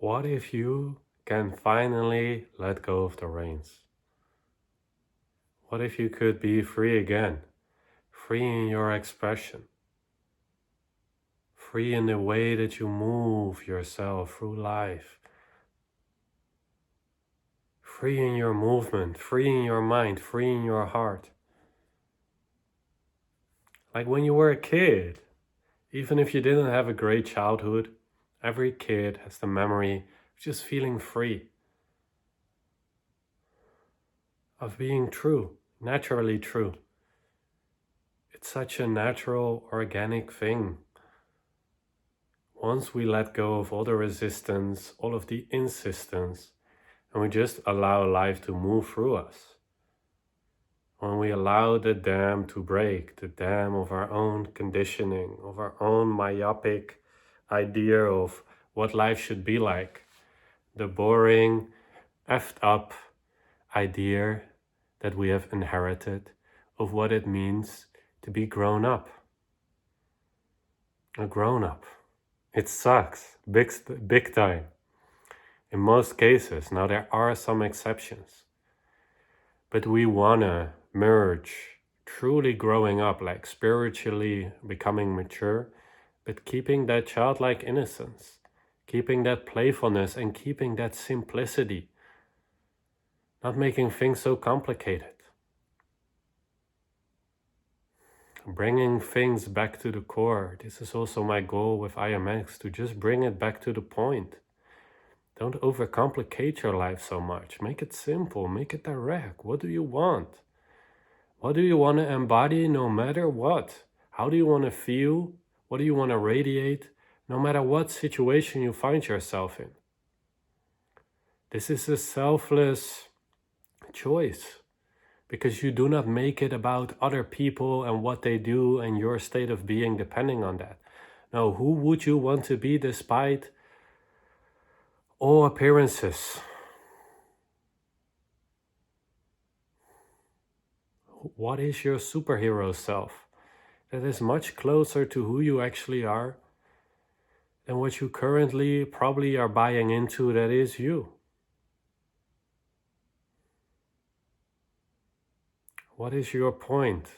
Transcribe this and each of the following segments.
What if you can finally let go of the reins? What if you could be free again? Free in your expression. Free in the way that you move yourself through life. Free in your movement, free in your mind, free in your heart. Like when you were a kid, even if you didn't have a great childhood, every kid has the memory of just feeling free, of being true, naturally true. It's such a natural, organic thing. Once we let go of all the resistance, all of the insistence, and we just allow life to move through us, when we allow the dam to break, the dam of our own conditioning, of our own myopic idea of what life should be like, the boring, effed up idea that we have inherited of what it means to be grown up. A grown up. It sucks, big time. In most cases, now there are some exceptions, but we wanna merge truly growing up, like spiritually becoming mature, but keeping that childlike innocence, keeping that playfulness and keeping that simplicity, not making things so complicated. Bringing things back to the core. This is also my goal with IMX, to just bring it back to the point. Don't overcomplicate your life so much. Make it simple, make it direct. What do you want? What do you want to embody no matter what? How do you want to feel? What do you want to radiate no matter what situation you find yourself in? This is a selfless choice, because you do not make it about other people and what they do and your state of being depending on that. No, who would you want to be despite all appearances? What is your superhero self that is much closer to who you actually are than what you currently probably are buying into that is you? What is your point?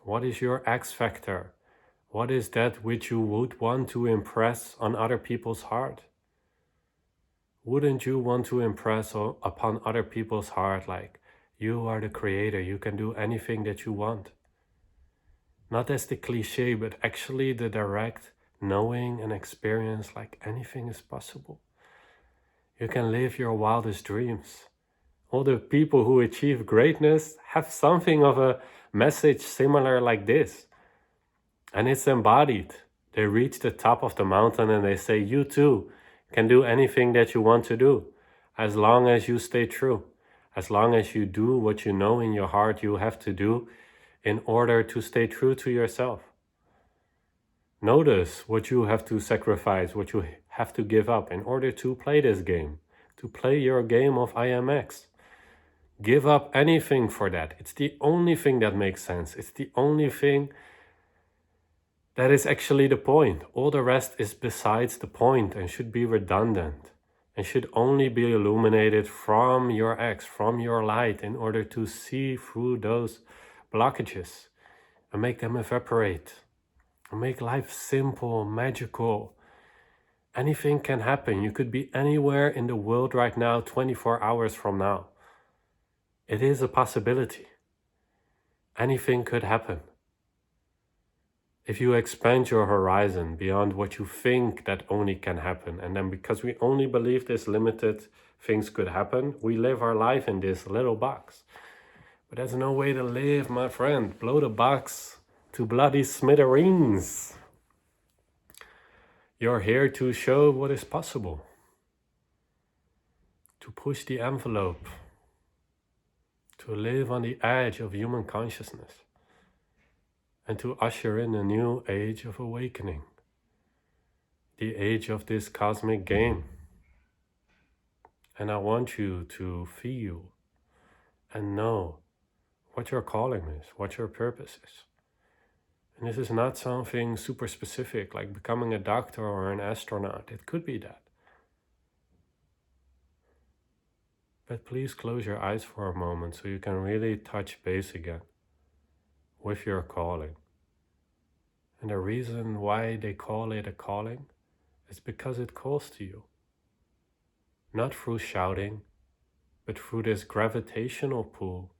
What is your X factor? What is that which you would want to impress on other people's heart? Wouldn't you want to impress upon other people's heart, like, you are the creator, you can do anything that you want? Not as the cliche, but actually the direct knowing and experience, like anything is possible. You can live your wildest dreams. All the people who achieve greatness have something of a message similar like this. And it's embodied. They reach the top of the mountain and they say, you too can do anything that you want to do, as long as you stay true, as long as you do what you know in your heart you have to do in order to stay true to yourself. Notice what you have to sacrifice, what you have to give up in order to play this game, to play your game of IMX. Give up anything for that. It's the only thing that makes sense. It's the only thing that is actually the point. All the rest is besides the point and should be redundant and should only be illuminated from your X, from your light, in order to see through those blockages and make them evaporate and make life simple, magical. Anything can happen. You could be anywhere in the world right now, 24 hours from now. It is a possibility. Anything could happen. If you expand your horizon beyond what you think that only can happen, and then because we only believe this limited things could happen, we live our life in this little box. But there's no way to live, my friend. Blow the box to bloody smithereens. You're here to show what is possible, to push the envelope, to live on the edge of human consciousness, and to usher in a new age of awakening, the age of this cosmic game. And I want you to feel and know what your calling is, what your purpose is. And this is not something super specific, like becoming a doctor or an astronaut. It could be that. But please close your eyes for a moment so you can really touch base again with your calling. And the reason why they call it a calling is because it calls to you. Not through shouting, but through this gravitational pull,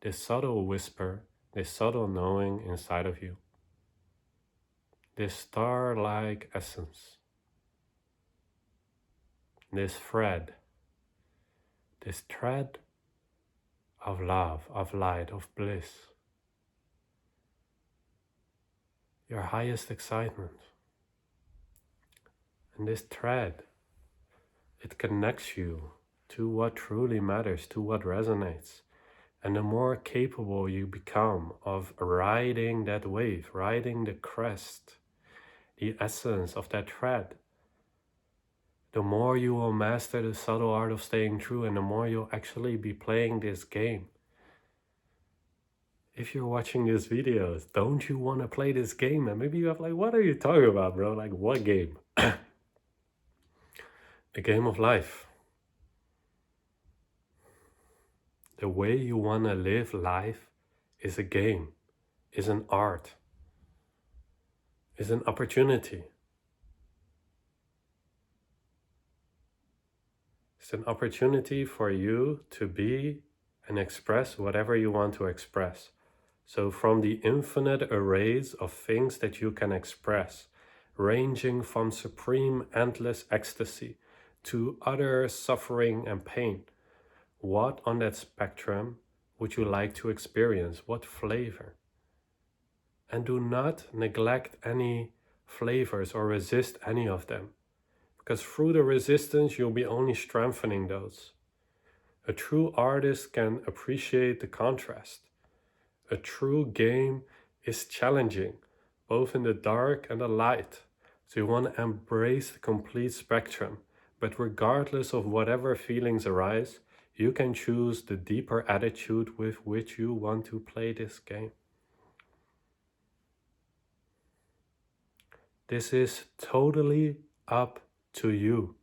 this subtle whisper, this subtle knowing inside of you. This star-like essence, this thread of love, of light, of bliss, your highest excitement. And this thread, it connects you to what truly matters, to what resonates. And the more capable you become of riding that wave, riding the crest, the essence of that thread, the more you will master the subtle art of staying true, and the more you'll actually be playing this game. If you're watching these videos, don't you want to play this game? And maybe you have like, what are you talking about, bro? Like, what game? The game of life. The way you want to live life is a game, is an art, is an opportunity. It's an opportunity for you to be and express whatever you want to express. So from the infinite arrays of things that you can express, ranging from supreme endless ecstasy to utter suffering and pain, what on that spectrum would you like to experience? What flavor? And do not neglect any flavors or resist any of them, because through the resistance you'll be only strengthening those. A true artist can appreciate the contrast. A true game is challenging, both in the dark and the light. So you want to embrace the complete spectrum, but regardless of whatever feelings arise, you can choose the deeper attitude with which you want to play this game. This is totally up to you.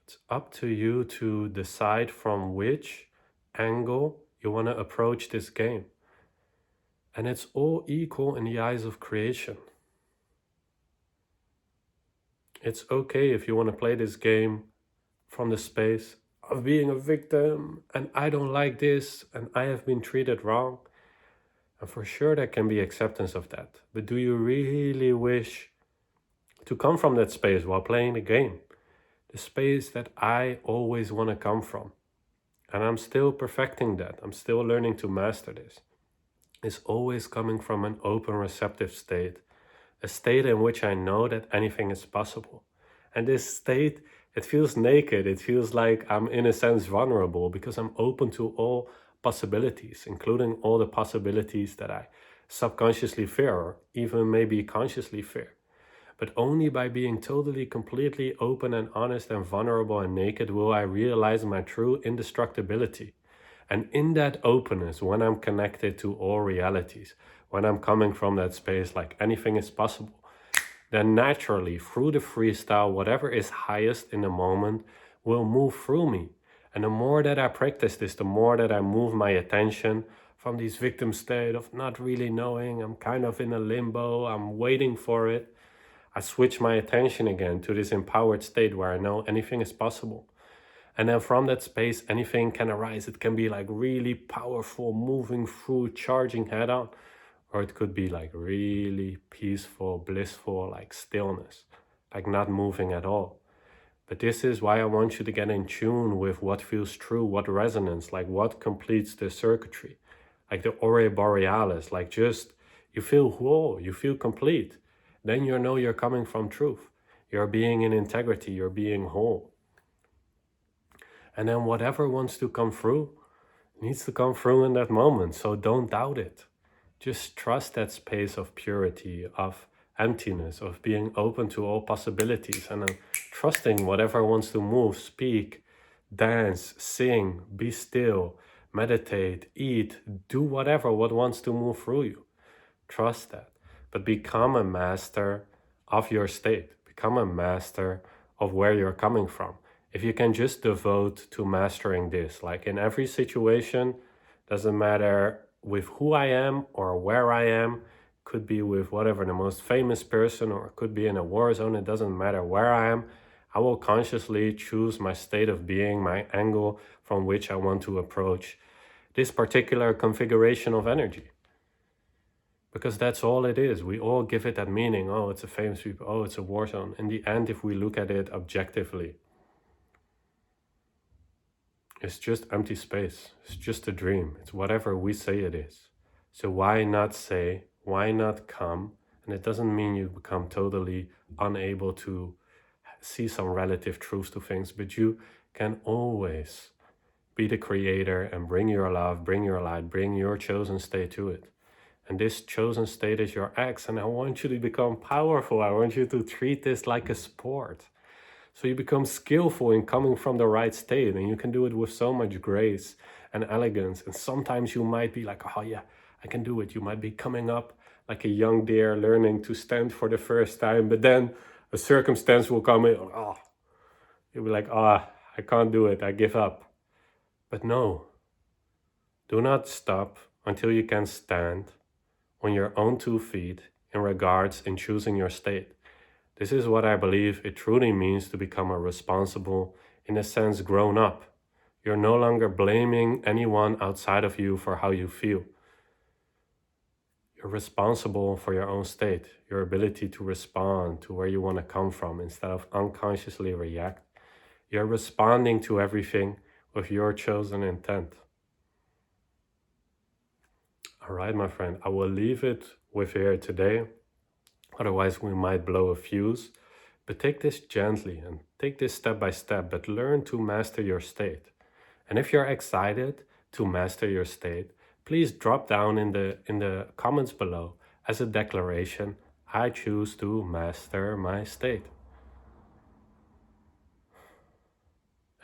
It's up to you to decide from which angle you want to approach this game. And it's all equal in the eyes of creation. It's okay if you want to play this game from the space of being a victim, and I don't like this, and I have been treated wrong. And for sure there can be acceptance of that. But do you really wish to come from that space while playing the game? The space that I always want to come from. And I'm still perfecting that. I'm still learning to master this. It's always coming from an open, receptive state. A state in which I know that anything is possible. And this state, it feels naked. It feels like I'm in a sense vulnerable because I'm open to all possibilities, including all the possibilities that I subconsciously fear or even maybe consciously fear. But only by being totally, completely open and honest and vulnerable and naked will I realize my true indestructibility. And in that openness, when I'm connected to all realities, when I'm coming from that space like anything is possible, then naturally, through the freestyle, whatever is highest in the moment will move through me. And the more that I practice this, the more that I move my attention from this victim state of not really knowing, I'm kind of in a limbo, I'm waiting for it. I switch my attention again to this empowered state where I know anything is possible. And then from that space, anything can arise. It can be like really powerful, moving through, charging head on. Or it could be like really peaceful, blissful, like stillness, like not moving at all. But this is why I want you to get in tune with what feels true, what resonates, like what completes the circuitry. Like the aurora borealis, like just you feel whole, you feel complete. Then you know you're coming from truth. You're being in integrity, you're being whole. And then whatever wants to come through needs to come through in that moment. So don't doubt it. Just trust that space of purity, of emptiness, of being open to all possibilities, and then trusting whatever wants to move, speak, dance, sing, be still, meditate, eat, do whatever what wants to move through you. Trust that. But become a master of your state. Become a master of where you're coming from. If you can just devote to mastering this, like in every situation, doesn't matter with who I am or where I am, could be with whatever, the most famous person, or it could be in a war zone, it doesn't matter where I am, I will consciously choose my state of being, my angle from which I want to approach this particular configuration of energy. Because that's all it is. We all give it that meaning. Oh, it's a famous people. Oh, it's a war zone. In the end, if we look at it objectively, it's just empty space. It's just a dream. It's whatever we say it is. So why not say, why not come? And it doesn't mean you become totally unable to see some relative truths to things, but you can always be the creator and bring your love, bring your light, bring your chosen state to it. And this chosen state is your X, and I want you to become powerful. I want you to treat this like a sport. So you become skillful in coming from the right state, and you can do it with so much grace and elegance. And sometimes you might be like, oh yeah, I can do it. You might be coming up like a young deer learning to stand for the first time, but then a circumstance will come in. Oh, you'll be like, oh, I can't do it. I give up. But no, do not stop until you can stand on your own 2 feet in regards in choosing your state. This is what I believe it truly means to become a responsible, in a sense, grown up. You're no longer blaming anyone outside of you for how you feel. You're responsible for your own state, your ability to respond to where you want to come from instead of unconsciously react. You're responding to everything with your chosen intent. All right, my friend, I will leave it with here today. Otherwise, we might blow a fuse. But take this gently and take this step by step, but learn to master your state. And if you're excited to master your state, please drop down in the comments below as a declaration, I choose to master my state.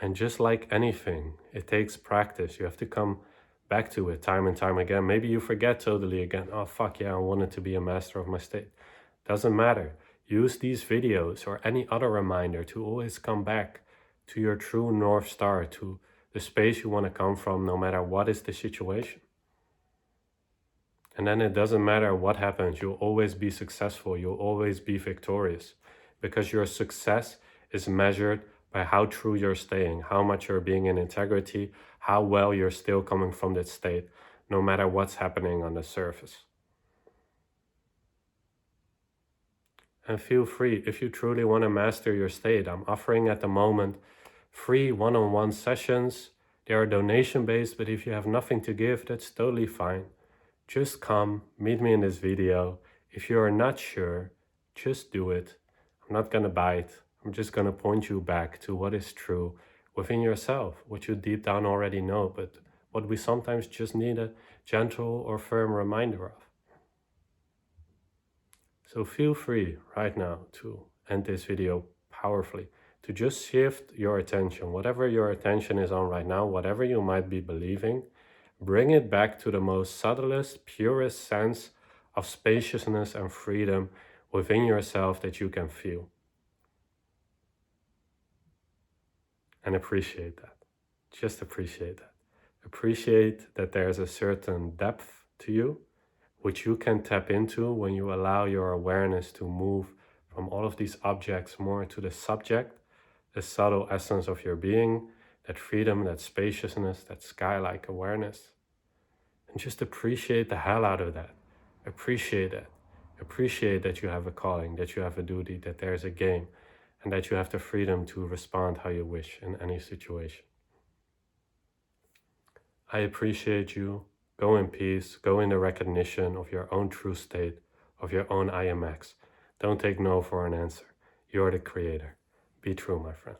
And just like anything, it takes practice. You have to come back to it time and time again. Maybe you forget totally again. Oh, fuck yeah, I wanted to be a master of my state. Doesn't matter. Use these videos or any other reminder to always come back to your true North Star, to the space you want to come from, no matter what is the situation. And then it doesn't matter what happens, you'll always be successful, you'll always be victorious, because your success is measured by how true you're staying, how much you're being in integrity, how well you're still coming from that state, no matter what's happening on the surface. And feel free, if you truly want to master your state, I'm offering at the moment free one-on-one sessions. They are donation-based, but if you have nothing to give, that's totally fine. Just come, meet me in this video. If you are not sure, just do it. I'm not going to bite. I'm just going to point you back to what is true within yourself, what you deep down already know, but what we sometimes just need a gentle or firm reminder of. So feel free right now to end this video powerfully, to just shift your attention, whatever your attention is on right now, whatever you might be believing, bring it back to the most subtlest, purest sense of spaciousness and freedom within yourself that you can feel. And appreciate that. Just appreciate that. Appreciate that there's a certain depth to you, which you can tap into when you allow your awareness to move from all of these objects more to the subject, the subtle essence of your being, that freedom, that spaciousness, that sky-like awareness. And just appreciate the hell out of that. Appreciate it. Appreciate that you have a calling, that you have a duty, that there's a game, and that you have the freedom to respond how you wish in any situation. I appreciate you. Go in peace. Go in the recognition of your own true state, of your own IMX. Don't take no for an answer. You're the creator. Be true, my friend.